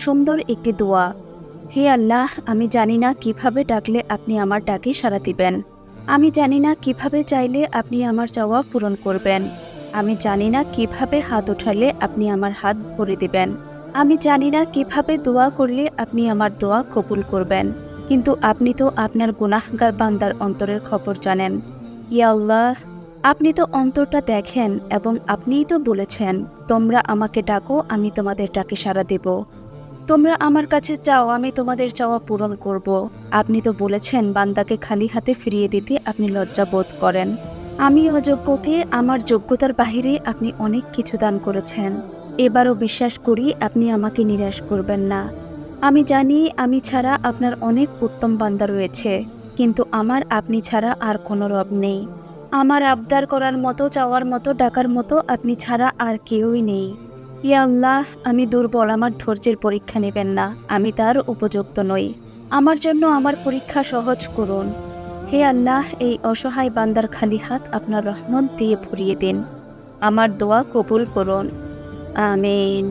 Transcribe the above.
সুন্দর একটি দোয়া। হে আল্লাহ, আমি জানি না কিভাবে ডাকলে আপনি আমার ডাকে সাড়া দিবেন। আমি জানি না কিভাবে চাইলে আপনি আমার চাওয়া পূরণ করবেন। আমি জানি না কিভাবে হাত উঠালে আপনি আমার হাত ভরে দিবেন। আমি জানি না কিভাবে দোয়া করলে আপনি আমার দোয়া কবুল করবেন। কিন্তু আপনি তো আপনার গুনাহগার বান্দার অন্তরের খবর জানেন। ইয়া আল্লাহ, আপনি তো অন্তরটা দেখেন এবং আপনিই তো বলেছেন, তোমরা আমাকে ডাকো, আমি তোমাদের ডাকে সাড়া দেব। তোমরা আমার কাছে চাও, আমি তোমাদের চাওয়া পূরণ করব। আপনি তো বলেছেন, বান্দাকে খালি হাতে ফিরিয়ে দিতে আপনি লজ্জা বোধ করেন। আমি অযোগ্যকে আমার যোগ্যতার বাহিরে আপনি অনেক কিছু দান করেছেন। এবারও বিশ্বাস করি আপনি আমাকে নিরাশ করবেন না। আমি জানি আমি ছাড়া আপনার অনেক উত্তম বান্দা রয়েছে, কিন্তু আমার আপনি ছাড়া আর কোনো রব নেই। আমার আবদার করার মতো, চাওয়ার মতো, ডাকার মতো আপনি ছাড়া আর কেউই নেই। ইয়া আল্লাহ, আমি দুর্বল, আমার ধৈর্যের পরীক্ষা নেবেন না, আমি তার উপযুক্ত নই। আমার জন্য আমার পরীক্ষা সহজ করুন। হে আল্লাহ, এই অসহায় বান্দার খালি হাত আপনার রহমত দিয়ে ভরিয়ে দিন। আমার দোয়া কবুল করুন। আমিন।